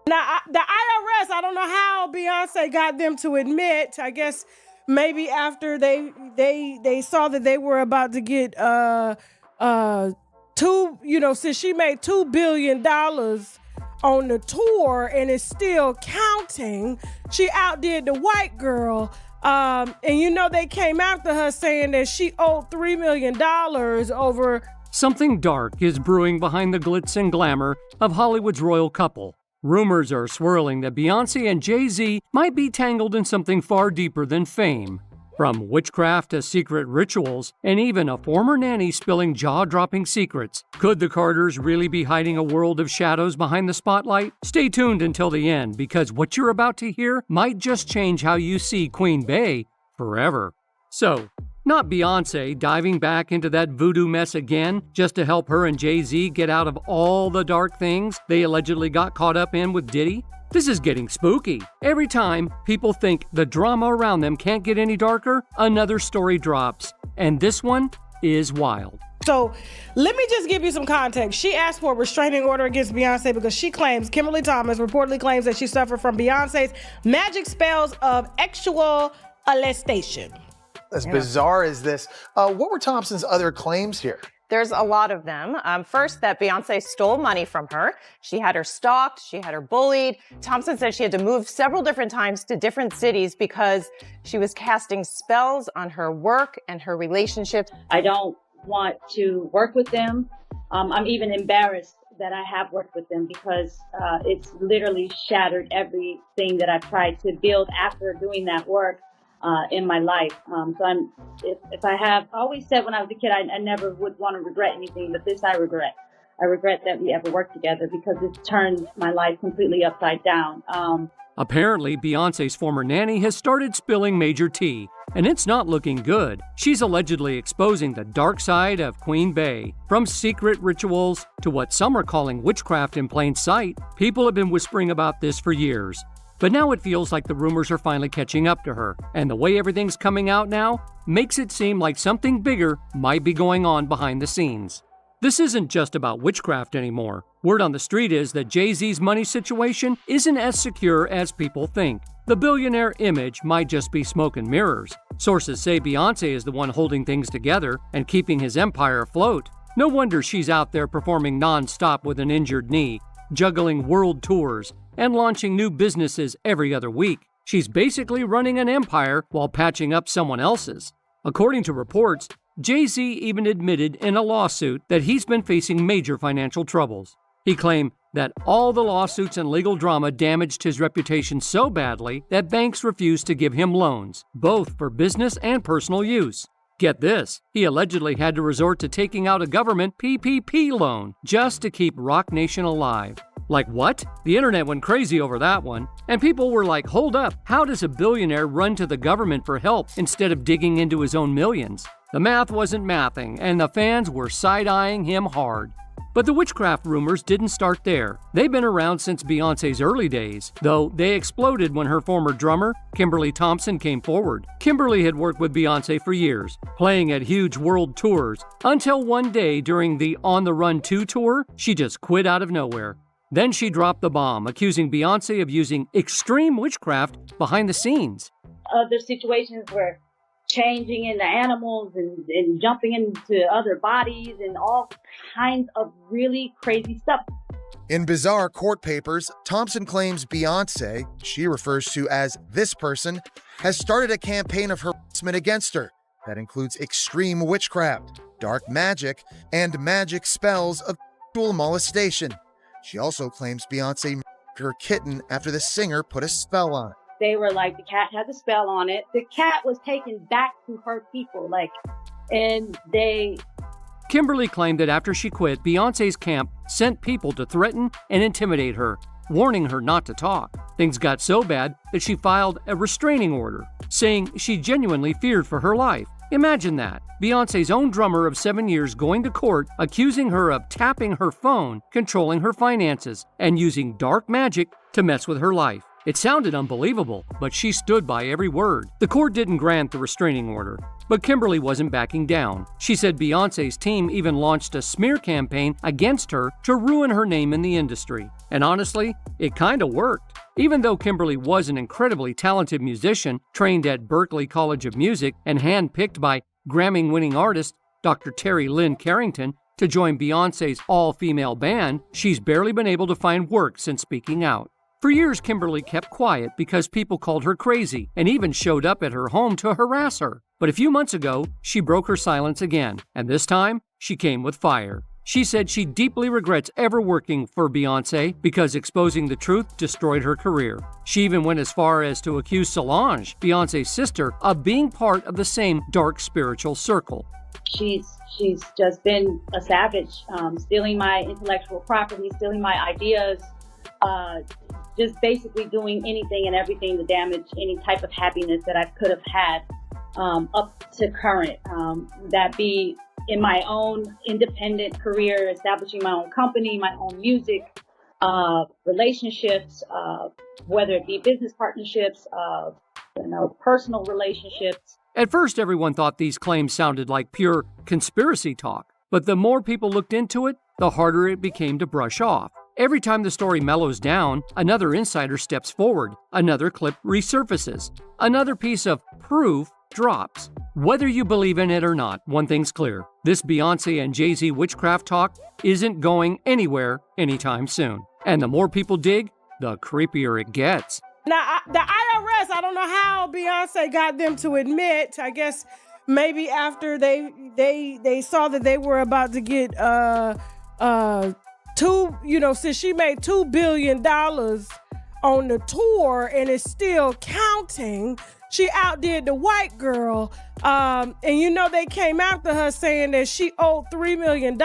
Now, the IRS, I don't know how Beyonce got them to admit. I guess maybe after they saw that they were about to get since she made $2 billion on the tour and is still counting, she outdid the white girl. And they came after her saying that she owed $3 million over. Something dark is brewing behind the glitz and glamour of Hollywood's royal couple. Rumors are swirling that Beyoncé and Jay-Z might be tangled in something far deeper than fame. From witchcraft to secret rituals, and even a former nanny spilling jaw-dropping secrets. Could the Carters really be hiding a world of shadows behind the spotlight? Stay tuned until the end, because what you're about to hear might just change how you see Queen Bey forever. So, not Beyoncé diving back into that voodoo mess again just to help her and Jay-Z get out of all the dark things they allegedly got caught up in with Diddy? This is getting spooky. Every time people think the drama around them can't get any darker, another story drops. And this one is wild. So let me just give you some context. She asked for a restraining order against Beyonce because Kimberly Thomas reportedly claims that she suffered from Beyonce's magic spells of sexual molestation. As bizarre as this, what were Thompson's other claims here? There's a lot of them. First, that Beyonce stole money from her. She had her stalked, she had her bullied. Thompson said she had to move several different times to different cities because she was casting spells on her work and her relationships. I don't want to work with them. I'm even embarrassed that I have worked with them because it's literally shattered everything that I tried to build after doing that work. In my life. I always said when I was a kid, I never would want to regret anything, but this I regret. I regret that we ever worked together because it turned my life completely upside down. Apparently, Beyonce's former nanny has started spilling major tea, and it's not looking good. She's allegedly exposing the dark side of Queen Bey. From secret rituals to what some are calling witchcraft in plain sight, people have been whispering about this for years. But now it feels like the rumors are finally catching up to her, and the way everything's coming out now makes it seem like something bigger might be going on behind the scenes. This isn't just about witchcraft anymore. Word on the street is that Jay-Z's money situation isn't as secure as people think. The billionaire image might just be smoke and mirrors. Sources say Beyoncé is the one holding things together and keeping his empire afloat. No wonder she's out there performing non-stop with an injured knee, juggling world tours, and launching new businesses every other week. She's basically running an empire while patching up someone else's. According to reports, Jay-Z even admitted in a lawsuit that he's been facing major financial troubles. He claimed that all the lawsuits and legal drama damaged his reputation so badly that banks refused to give him loans, both for business and personal use. Get this, he allegedly had to resort to taking out a government PPP loan just to keep Roc Nation alive. Like what? The internet went crazy over that one. And people were like, hold up, how does a billionaire run to the government for help instead of digging into his own millions? The math wasn't mathing, and the fans were side-eyeing him hard. But the witchcraft rumors didn't start there. They've been around since Beyonce's early days, though they exploded when her former drummer, Kimberly Thompson, came forward. Kimberly had worked with Beyonce for years, playing at huge world tours, until one day during the On the Run 2 tour, she just quit out of nowhere. Then she dropped the bomb, accusing Beyoncé of using extreme witchcraft behind the scenes. Other situations where changing into animals and jumping into other bodies and all kinds of really crazy stuff. In bizarre court papers, Thompson claims Beyoncé, she refers to as this person, has started a campaign of harassment against her that includes extreme witchcraft, dark magic, and magic spells of sexual molestation. She also claims Beyoncé murdered her kitten after the singer put a spell on it. They were like, the cat had the spell on it. The cat was taken back to her people, Kimberly claimed that after she quit, Beyoncé's camp sent people to threaten and intimidate her, warning her not to talk. Things got so bad that she filed a restraining order, saying she genuinely feared for her life. Imagine that. Beyoncé's own drummer of 7 years going to court, accusing her of tapping her phone, controlling her finances, and using dark magic to mess with her life. It sounded unbelievable, but she stood by every word. The court didn't grant the restraining order, but Kimberly wasn't backing down. She said Beyoncé's team even launched a smear campaign against her to ruin her name in the industry. And honestly, it kinda worked. Even though Kimberly was an incredibly talented musician, trained at Berklee College of Music and handpicked by Grammy-winning artist Dr. Terry Lynn Carrington to join Beyoncé's all-female band, she's barely been able to find work since speaking out. For years, Kimberly kept quiet because people called her crazy and even showed up at her home to harass her. But a few months ago, she broke her silence again, and this time, she came with fire. She said she deeply regrets ever working for Beyoncé because exposing the truth destroyed her career. She even went as far as to accuse Solange, Beyoncé's sister, of being part of the same dark spiritual circle. She's just been a savage, stealing my intellectual property, stealing my ideas, just basically doing anything and everything to damage any type of happiness that I could have had up to current. That be in my own independent career, establishing my own company, my own music, relationships, whether it be business partnerships, personal relationships. At first, everyone thought these claims sounded like pure conspiracy talk, but the more people looked into it, the harder it became to brush off. Every time the story mellows down, another insider steps forward, another clip resurfaces, another piece of proof drops. Whether you believe in it or not, one thing's clear. This Beyoncé and Jay-Z witchcraft talk isn't going anywhere anytime soon. And the more people dig, the creepier it gets. Now, the IRS, I don't know how Beyoncé got them to admit. I guess maybe after they saw that they were about to get since she made $2 billion on the tour and is still counting, she outdid the white girl. And they came after her saying that she owed $3 million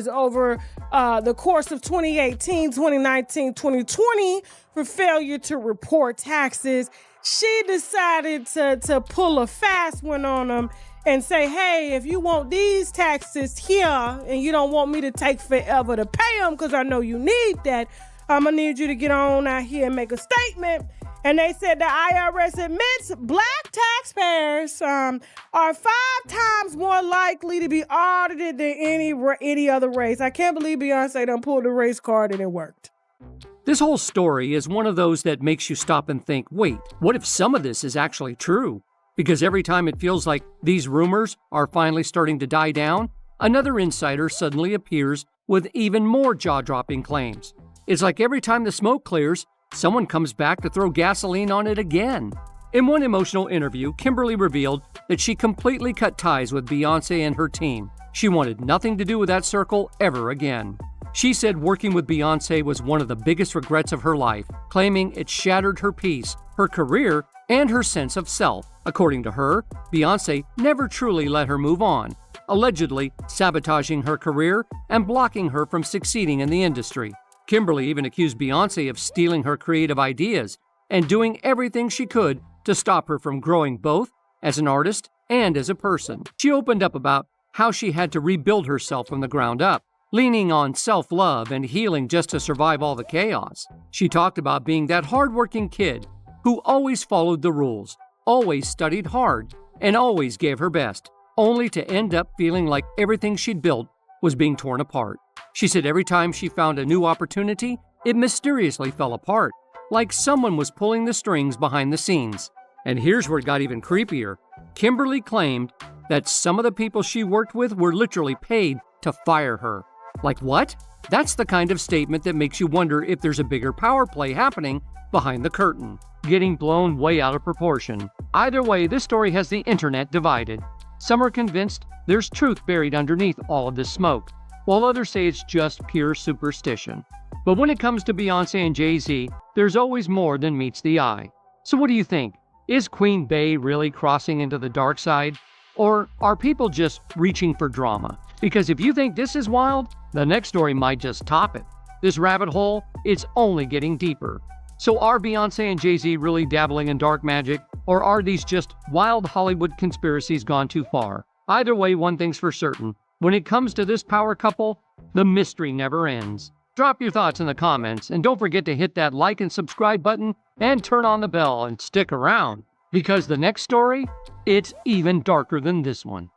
over the course of 2018, 2019, 2020 for failure to report taxes. She decided to pull a fast one on them and say, hey, if you want these taxes here and you don't want me to take forever to pay them because I know you need that, I'm going to need you to get on out here and make a statement. And they said the IRS admits black taxpayers are 5 times more likely to be audited than any other race. I can't believe Beyoncé done pulled the race card and it worked. This whole story is one of those that makes you stop and think, wait, what if some of this is actually true? Because every time it feels like these rumors are finally starting to die down, another insider suddenly appears with even more jaw-dropping claims. It's like every time the smoke clears, someone comes back to throw gasoline on it again. In one emotional interview, Kimberly revealed that she completely cut ties with Beyoncé and her team. She wanted nothing to do with that circle ever again. She said working with Beyoncé was one of the biggest regrets of her life, claiming it shattered her peace, her career, and her sense of self. According to her, Beyoncé never truly let her move on, allegedly sabotaging her career and blocking her from succeeding in the industry. Kimberly even accused Beyoncé of stealing her creative ideas and doing everything she could to stop her from growing both as an artist and as a person. She opened up about how she had to rebuild herself from the ground up, leaning on self-love and healing just to survive all the chaos. She talked about being that hardworking kid who always followed the rules, always studied hard, and always gave her best, only to end up feeling like everything she'd built was being torn apart. She said every time she found a new opportunity, it mysteriously fell apart, like someone was pulling the strings behind the scenes. And here's where it got even creepier. Kimberly claimed that some of the people she worked with were literally paid to fire her. Like what? That's the kind of statement that makes you wonder if there's a bigger power play happening behind the curtain, getting blown way out of proportion. Either way, this story has the internet divided. Some are convinced there's truth buried underneath all of this smoke, while others say it's just pure superstition. But when it comes to Beyoncé and Jay-Z, there's always more than meets the eye. So what do you think? Is Queen Bey really crossing into the dark side? Or are people just reaching for drama? Because if you think this is wild, the next story might just top it. This rabbit hole, it's only getting deeper. So are Beyoncé and Jay-Z really dabbling in dark magic? Or are these just wild Hollywood conspiracies gone too far? Either way, one thing's for certain. When it comes to this power couple, the mystery never ends. Drop your thoughts in the comments, and don't forget to hit that like and subscribe button and turn on the bell and stick around, because the next story, it's even darker than this one.